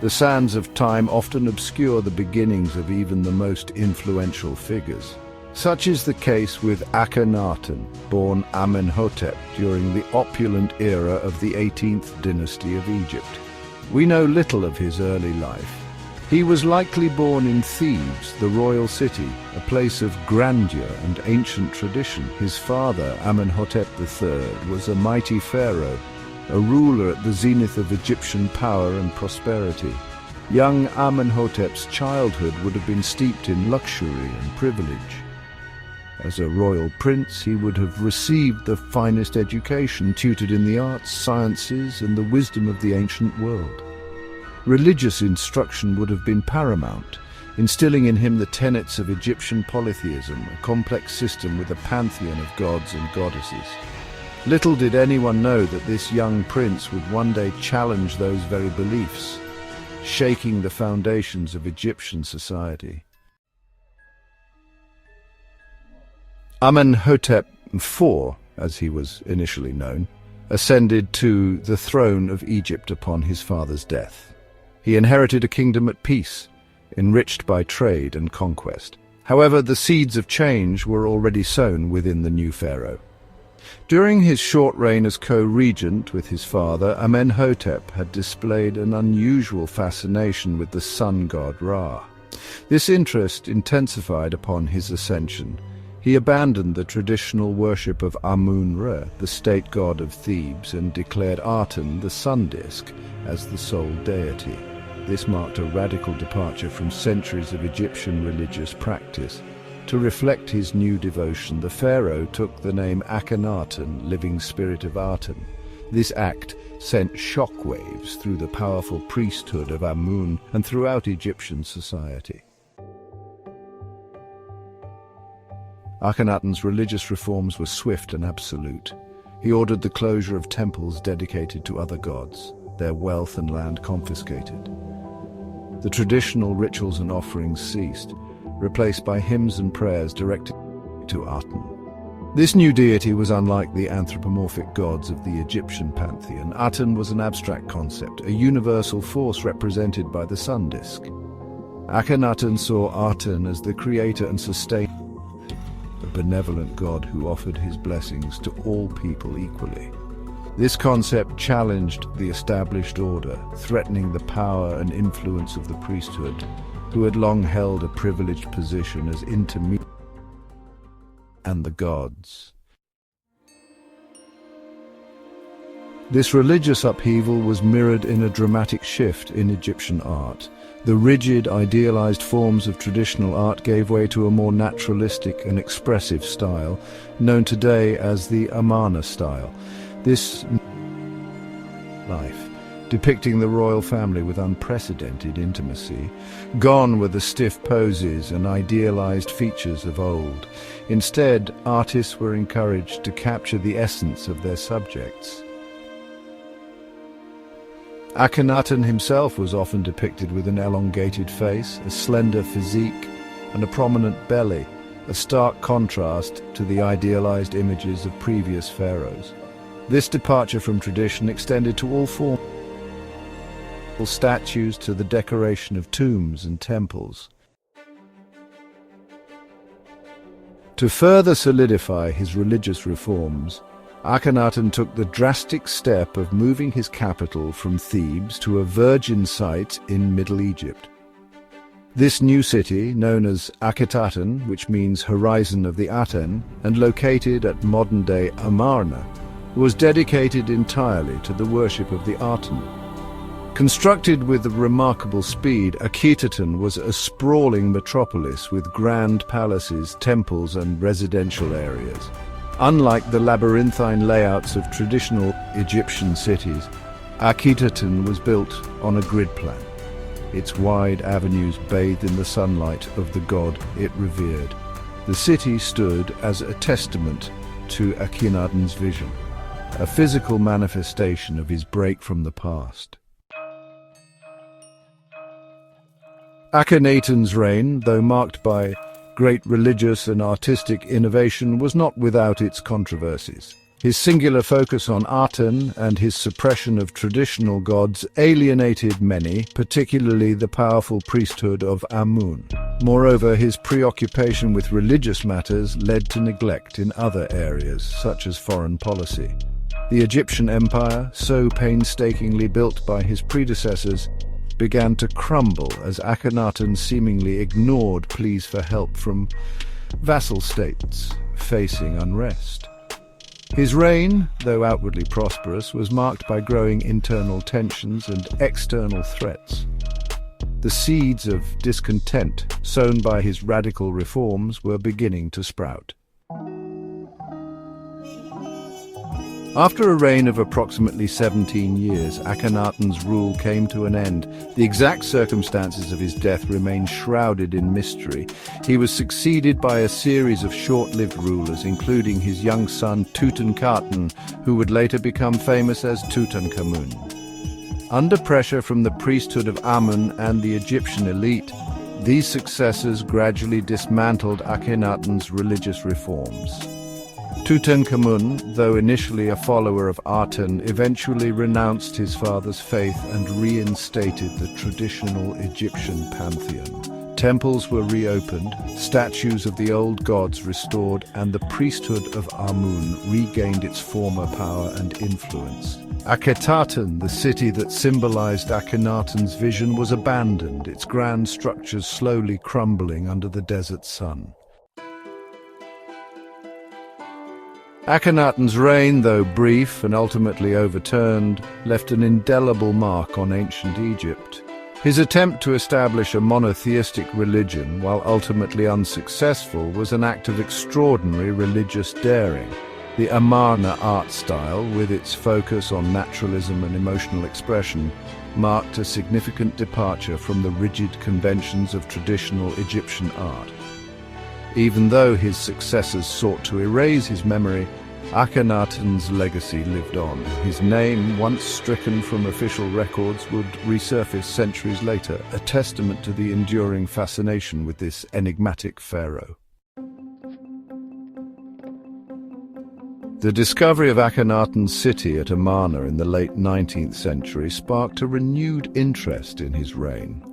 The sands of time often obscure the beginnings of even the most influential figures. Such is the case with Akhenaten, born Amenhotep during the opulent era of the 18th dynasty of Egypt. We know little of his early life. He was likely born in Thebes, the royal city, a place of grandeur and ancient tradition. His father, Amenhotep III, was a mighty pharaoh, a ruler at the zenith of Egyptian power and prosperity. Young Amenhotep's childhood would have been steeped in luxury and privilege. As a royal prince, he would have received the finest education, tutored in the arts, sciences, and the wisdom of the ancient world. Religious instruction would have been paramount, instilling in him the tenets of Egyptian polytheism, a complex system with a pantheon of gods and goddesses. Little did anyone know that this young prince would one day challenge those very beliefs, shaking the foundations of Egyptian society. Amenhotep IV, as he was initially known, ascended to the throne of Egypt upon his father's death. He inherited a kingdom at peace, enriched by trade and conquest. However, the seeds of change were already sown within the new pharaoh. During his short reign as co-regent with his father, Amenhotep had displayed an unusual fascination with the sun god Ra. This interest intensified upon his ascension. He abandoned the traditional worship of Amun-Ra, the state god of Thebes, and declared Aten, the sun disk, as the sole deity. This marked a radical departure from centuries of Egyptian religious practice. To reflect his new devotion, the pharaoh took the name Akhenaten, living spirit of Aten. This act sent shockwaves through the powerful priesthood of Amun and throughout Egyptian society. Akhenaten's religious reforms were swift and absolute. He ordered the closure of temples dedicated to other gods, their wealth and land confiscated. The traditional rituals and offerings ceased, replaced by hymns and prayers directed to Aten. This new deity was unlike the anthropomorphic gods of the Egyptian pantheon. Aten was an abstract concept, a universal force represented by the sun disk. Akhenaten saw Aten as the creator and sustainer, a benevolent god who offered his blessings to all people equally. This concept challenged the established order, threatening the power and influence of the priesthood, who had long held a privileged position as intermediary and the gods. This religious upheaval was mirrored in a dramatic shift in Egyptian art. The rigid, idealized forms of traditional art gave way to a more naturalistic and expressive style, known today as the Amarna style. This life, depicting the royal family with unprecedented intimacy. Gone were the stiff poses and idealized features of old. Instead, artists were encouraged to capture the essence of their subjects. Akhenaten himself was often depicted with an elongated face, a slender physique, and a prominent belly, a stark contrast to the idealized images of previous pharaohs. This departure from tradition extended to all forms, statues to the decoration of tombs and temples. To further solidify his religious reforms, Akhenaten took the drastic step of moving his capital from Thebes to a virgin site in Middle Egypt. This new city, known as Akhetaten, which means horizon of the Aten, and located at modern-day Amarna, was dedicated entirely to the worship of the Aten. Constructed with remarkable speed, Akhetaten was a sprawling metropolis with grand palaces, temples, and residential areas. Unlike the labyrinthine layouts of traditional Egyptian cities, Akhetaten was built on a grid plan, its wide avenues bathed in the sunlight of the god it revered. The city stood as a testament to Akhenaten's vision, a physical manifestation of his break from the past. Akhenaten's reign, though marked by great religious and artistic innovation, was not without its controversies. His singular focus on Aten and his suppression of traditional gods alienated many, particularly the powerful priesthood of Amun. Moreover, his preoccupation with religious matters led to neglect in other areas, such as foreign policy. The Egyptian empire, so painstakingly built by his predecessors, began to crumble as Akhenaten seemingly ignored pleas for help from vassal states facing unrest. His reign, though outwardly prosperous, was marked by growing internal tensions and external threats. The seeds of discontent sown by his radical reforms were beginning to sprout. After a reign of approximately 17 years, Akhenaten's rule came to an end. The exact circumstances of his death remain shrouded in mystery. He was succeeded by a series of short-lived rulers, including his young son Tutankhamun, who would later become famous as Tutankhamun. Under pressure from the priesthood of Amun and the Egyptian elite, these successors gradually dismantled Akhenaten's religious reforms. Tutankhamun, though initially a follower of Aten, eventually renounced his father's faith and reinstated the traditional Egyptian pantheon. Temples were reopened, statues of the old gods restored, and the priesthood of Amun regained its former power and influence. Akhetaten, the city that symbolized Akhenaten's vision, was abandoned, its grand structures slowly crumbling under the desert sun. Akhenaten's reign, though brief and ultimately overturned, left an indelible mark on ancient Egypt. His attempt to establish a monotheistic religion, while ultimately unsuccessful, was an act of extraordinary religious daring. The Amarna art style, with its focus on naturalism and emotional expression, marked a significant departure from the rigid conventions of traditional Egyptian art. Even though his successors sought to erase his memory, Akhenaten's legacy lived on. His name, once stricken from official records, would resurface centuries later, a testament to the enduring fascination with this enigmatic pharaoh. The discovery of Akhenaten's city at Amarna in the late 19th century sparked a renewed interest in his reign.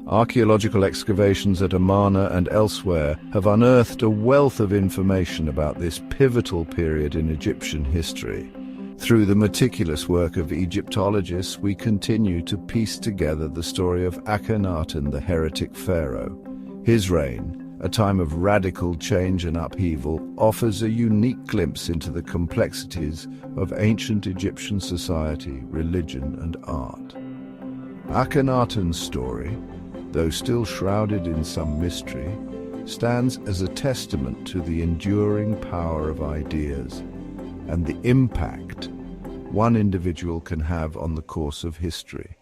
Archaeological excavations at Amarna and elsewhere have unearthed a wealth of information about this pivotal period in Egyptian history. Through the meticulous work of Egyptologists, we continue to piece together the story of Akhenaten, the heretic pharaoh. His reign, a time of radical change and upheaval, offers a unique glimpse into the complexities of ancient Egyptian society, religion, and art. Akhenaten's story, though still shrouded in some mystery, stands as a testament to the enduring power of ideas and the impact one individual can have on the course of history.